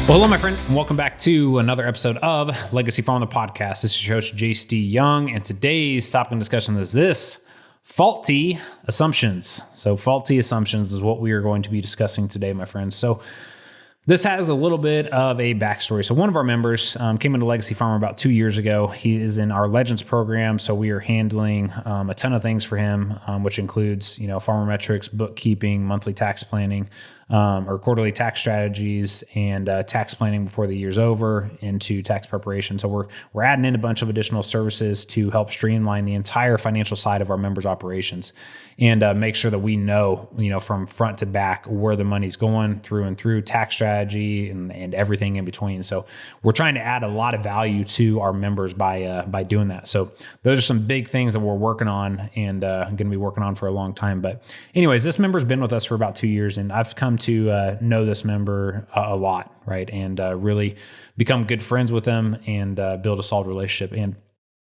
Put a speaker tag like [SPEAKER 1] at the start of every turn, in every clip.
[SPEAKER 1] Well, hello, my friend, and welcome back to another episode of Legacy Farm, the podcast. This is your host, JC Young, and today's topic of discussion is this: faulty assumptions. So faulty assumptions is what we are going to be discussing today, my friends. So this has a little bit of a backstory. So one of our members came into Legacy Farmer about 2 years ago. He is in our Legends program, so we are handling a ton of things for him, which includes, farmer metrics, bookkeeping, monthly tax planning, or quarterly tax strategies, and tax planning before the year's over into tax preparation. So we're adding in a bunch of additional services to help streamline the entire financial side of our members' operations and make sure that we know, from front to back where the money's going through and through tax strategy and everything in between. So we're trying to add a lot of value to our members by doing that. So those are some big things that we're working on and going to be working on for a long time. But anyways, this member's been with us for about 2 years, and I've come to know this member a lot, right? And really become good friends with them and build a solid relationship. And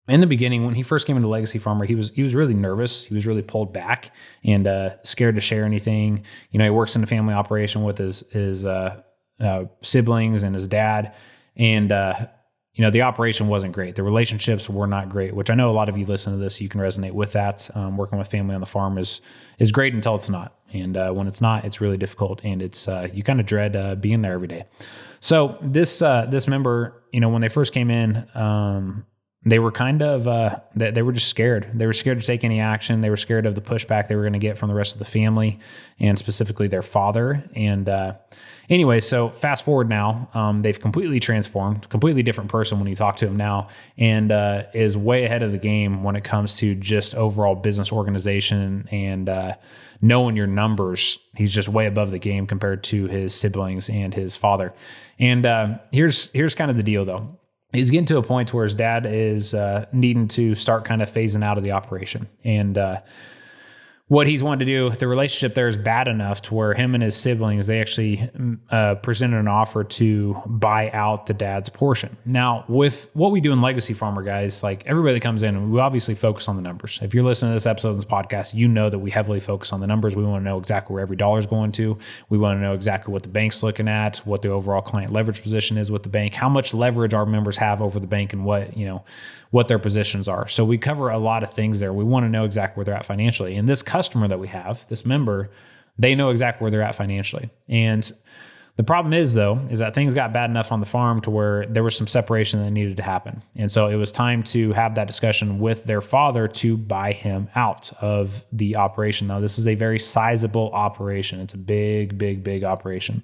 [SPEAKER 1] in the beginning, when he first came into Legacy Farmer, he was really nervous. He was really pulled back and scared to share anything. He works in a family operation with his siblings and his dad, and the operation wasn't great. The relationships were not great, which I know a lot of you listen to this, you can resonate with that. Working with family on the farm is great until it's not. And when it's not, it's really difficult, and it's you kind of dread being there every day. So this member, when they first came in, they were kind of they were just scared. They were scared to take any action. They were scared of the pushback they were going to get from the rest of the family, and specifically their father. And anyway, so fast forward now, they've completely transformed, completely different person when you talk to him now, and is way ahead of the game when it comes to just overall business organization and knowing your numbers. He's just way above the game compared to his siblings and his father. And here's kind of the deal, though. He's getting to a point where his dad is needing to start kind of phasing out of the operation. And what he's wanted to do, the relationship there is bad enough to where him and his siblings, they actually presented an offer to buy out the dad's portion. Now, with what we do in Legacy Farmer, guys, like everybody that comes in, we obviously focus on the numbers. If you're listening to this episode of this podcast, you know that we heavily focus on the numbers. We want to know exactly where every dollar is going to. We want to know exactly what the bank's looking at, what the overall client leverage position is with the bank, how much leverage our members have over the bank, and what their positions are. So we cover a lot of things there. We want to know exactly where they're at financially. And this customer that we have, this member, they know exactly where they're at financially. And the problem is, though, is that things got bad enough on the farm to where there was some separation that needed to happen. And so it was time to have that discussion with their father to buy him out of the operation. Now, this is a very sizable operation. It's a big, big, big operation.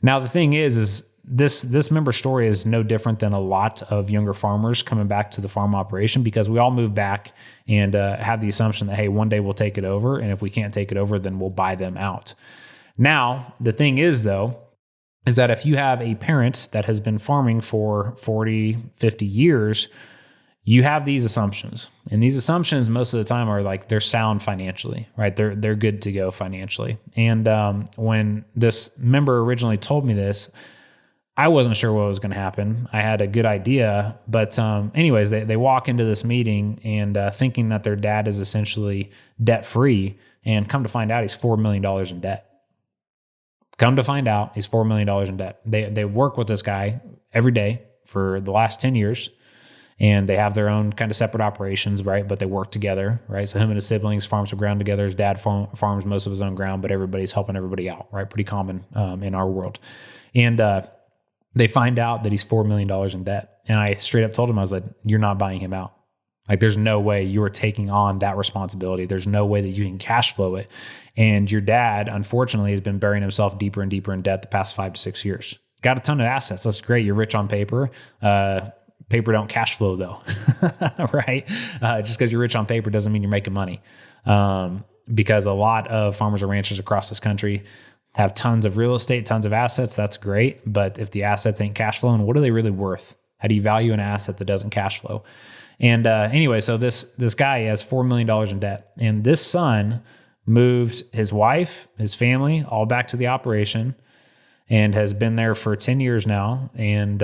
[SPEAKER 1] Now, the thing is this member story is no different than a lot of younger farmers coming back to the farm operation, because we all move back and have the assumption that, hey, one day we'll take it over. And if we can't take it over, then we'll buy them out. Now, the thing is, though, is that if you have a parent that has been farming for 40, 50 years, you have these assumptions. And these assumptions most of the time are like, they're sound financially, right? They're good to go financially. And when this member originally told me this, I wasn't sure what was going to happen. I had a good idea, but anyways, they walk into this meeting and thinking that their dad is essentially debt-free, and come to find out he's $4 million in debt. Come to find out he's $4 million in debt. They work with this guy every day for the last 10 years, and they have their own kind of separate operations, right? But they work together, right? So him and his siblings farm some ground together. His dad farms most of his own ground, but everybody's helping everybody out, right? Pretty common in our world. And they find out that he's $4 million in debt. And I straight up told him, I was like, you're not buying him out. Like, there's no way you are taking on that responsibility. There's no way that you can cash flow it. And your dad, unfortunately, has been burying himself deeper and deeper in debt the past 5 to 6 years. Got a ton of assets. That's great. You're rich on paper. Paper don't cash flow, though, right? Just because you're rich on paper doesn't mean you're making money. Because a lot of farmers and ranchers across this country have tons of real estate, tons of assets. That's great. But if the assets ain't cash flowing, what are they really worth? How do you value an asset that doesn't cash flow? And anyway, so this guy has $4 million in debt. And this son moved his wife, his family, all back to the operation, and has been there for 10 years now, and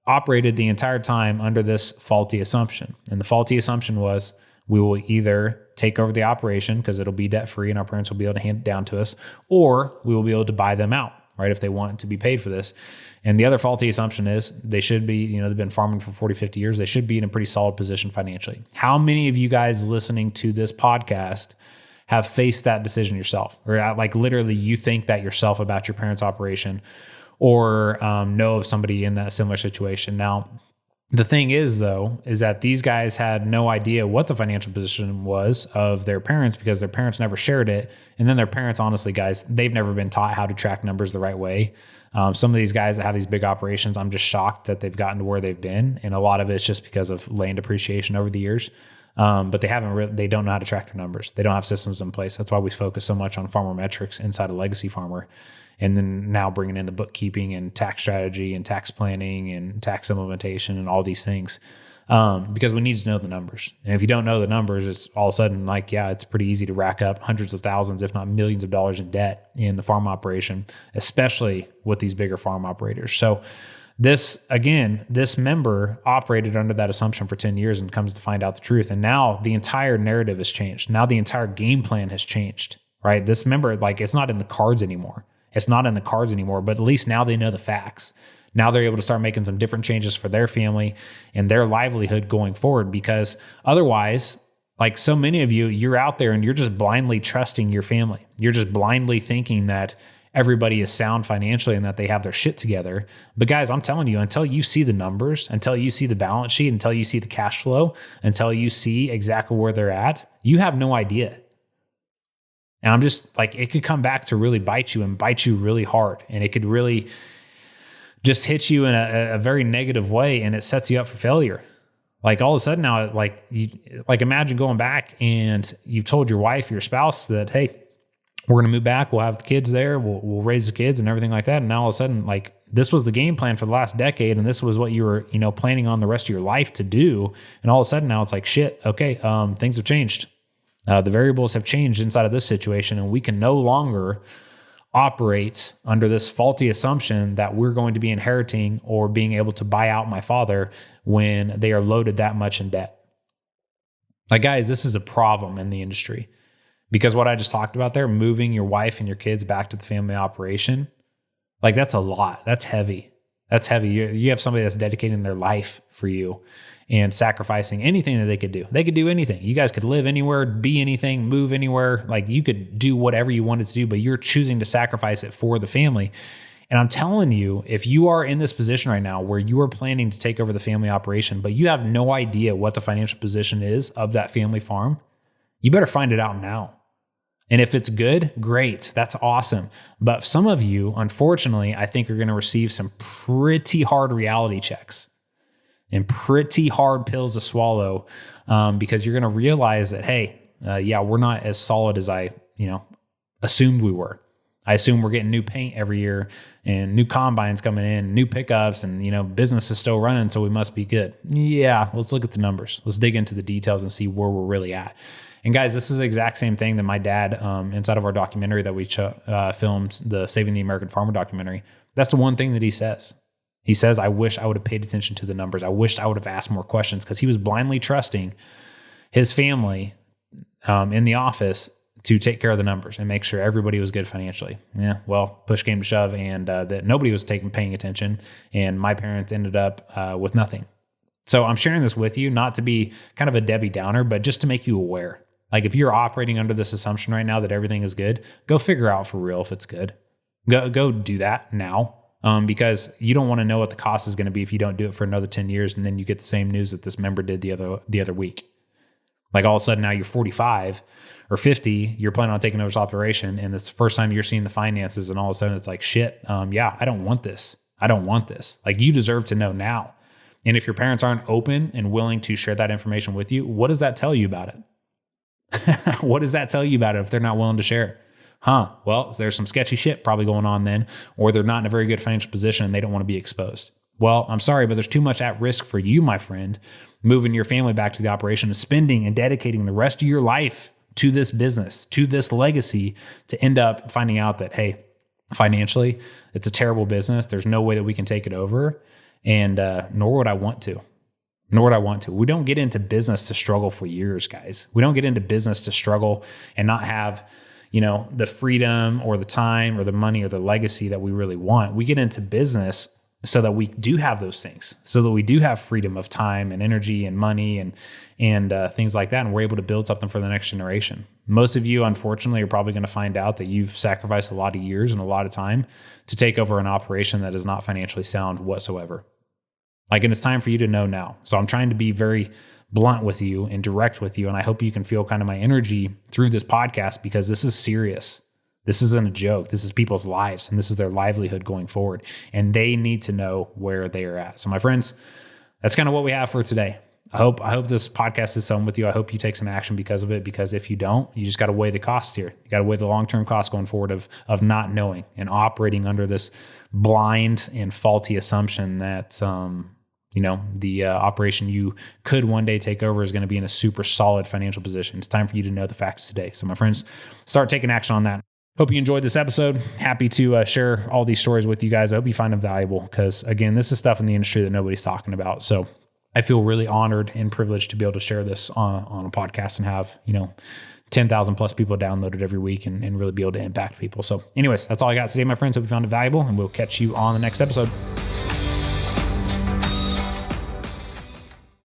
[SPEAKER 1] operated the entire time under this faulty assumption. And the faulty assumption was, we will either take over the operation because it'll be debt-free and our parents will be able to hand it down to us, or we will be able to buy them out. right? If they want to be paid for this. And the other faulty assumption is they should be, they've been farming for 40, 50 years. They should be in a pretty solid position financially. How many of you guys listening to this podcast have faced that decision yourself? Or like literally you think that yourself about your parents' operation, or know of somebody in that similar situation? Now, the thing is, though, is that these guys had no idea what the financial position was of their parents because their parents never shared it. And then their parents, honestly, guys, they've never been taught how to track numbers the right way. Some of these guys that have these big operations, I'm just shocked that they've gotten to where they've been. And a lot of it's just because of land appreciation over the years. But they don't know how to track their numbers. They don't have systems in place. That's why we focus so much on farmer metrics inside a legacy farmer. And then now bringing in the bookkeeping and tax strategy and tax planning and tax implementation and all these things, because we need to know the numbers. And if you don't know the numbers, it's all of a sudden like, it's pretty easy to rack up hundreds of thousands, if not millions of dollars in debt in the farm operation, especially with these bigger farm operators. So this member operated under that assumption for 10 years and comes to find out the truth. And now the entire narrative has changed. Now the entire game plan has changed, right? This member, like, it's not in the cards anymore. It's not in the cards anymore, but at least now they know the facts. Now they're able to start making some different changes for their family and their livelihood going forward, because otherwise, like so many of you, you're out there and you're just blindly trusting your family. You're just blindly thinking that everybody is sound financially and that they have their shit together. But guys, I'm telling you, until you see the numbers, until you see the balance sheet, until you see the cash flow, until you see exactly where they're at, you have no idea. And I'm just like, it could come back to really bite you and bite you really hard. And it could really just hit you in a very negative way, and it sets you up for failure. Like all of a sudden now, like imagine going back and you've told your wife, your spouse that, hey, we're going to move back. We'll have the kids there. We'll raise the kids and everything like that. And now all of a sudden, like, this was the game plan for the last decade. And this was what you were, planning on the rest of your life to do. And all of a sudden now it's like, shit, okay, things have changed. The variables have changed inside of this situation, and we can no longer operate under this faulty assumption that we're going to be inheriting or being able to buy out my father when they are loaded that much in debt. Like, guys, this is a problem in the industry, because what I just talked about there, moving your wife and your kids back to the family operation, like, that's a lot. That's heavy. That's heavy. You have somebody that's dedicating their life for you and sacrificing anything that they could do. They could do anything. You guys could live anywhere, be anything, move anywhere. Like, you could do whatever you wanted to do, but you're choosing to sacrifice it for the family. And I'm telling you, if you are in this position right now where you are planning to take over the family operation, but you have no idea what the financial position is of that family farm, you better find it out now. And if it's good, great. That's awesome. But some of you, unfortunately, I think are going to receive some pretty hard reality checks and pretty hard pills to swallow, because you're going to realize that, hey, we're not as solid as I, assumed we were. I assume we're getting new paint every year and new combines coming in, new pickups, and, business is still running, so we must be good. Yeah, let's look at the numbers. Let's dig into the details and see where we're really at. And guys, this is the exact same thing that my dad, inside of our documentary that we filmed, the Saving the American Farmer documentary, that's the one thing that he says. He says, I wish I would have paid attention to the numbers. I wish I would have asked more questions, because he was blindly trusting his family in the office to take care of the numbers and make sure everybody was good financially. Yeah, well, push came to shove, and that nobody was paying attention, and my parents ended up with nothing. So I'm sharing this with you, not to be kind of a Debbie Downer, but just to make you aware. Like, if you're operating under this assumption right now that everything is good, go figure out for real if it's good. Go do that now, because you don't want to know what the cost is going to be if you don't do it for another 10 years, and then you get the same news that this member did the other week. Like, all of a sudden now you're 45 or 50, you're planning on taking over this operation, and it's the first time you're seeing the finances, and all of a sudden it's like, shit, I don't want this. I don't want this. Like, you deserve to know now. And if your parents aren't open and willing to share that information with you, what does that tell you about it? What does that tell you about it if they're not willing to share it? Well, there's some sketchy shit probably going on then, or they're not in a very good financial position and they don't want to be exposed. Well, I'm sorry, but there's too much at risk for you, my friend, moving your family back to the operation and spending and dedicating the rest of your life to this business, to this legacy, to end up finding out that, hey, financially, it's a terrible business. There's no way that we can take it over. And nor would I want to. We don't get into business to struggle for years, guys. We don't get into business to struggle and not have, the freedom or the time or the money or the legacy that we really want. We get into business so that we do have those things, so that we do have freedom of time and energy and money and things like that. And we're able to build something for the next generation. Most of you, unfortunately, are probably going to find out that you've sacrificed a lot of years and a lot of time to take over an operation that is not financially sound whatsoever. And it's time for you to know now. So I'm trying to be very blunt with you and direct with you. And I hope you can feel kind of my energy through this podcast, because this is serious. This isn't a joke. This is people's lives, and this is their livelihood going forward. And they need to know where they are at. So my friends, that's kind of what we have for today. I hope this podcast is home with you. I hope you take some action because of it, because if you don't, you just got to weigh the cost here. You got to weigh the long-term cost going forward of not knowing and operating under this blind and faulty assumption that, the operation you could one day take over is going to be in a super solid financial position. It's time for you to know the facts today. So my friends, start taking action on that. Hope you enjoyed this episode. Happy to share all these stories with you guys. I hope you find them valuable, because again, this is stuff in the industry that nobody's talking about. So I feel really honored and privileged to be able to share this on a podcast and have, 10,000 plus people download it every week and really be able to impact people. So anyways, that's all I got today, my friends. Hope you found it valuable, and we'll catch you on the next episode.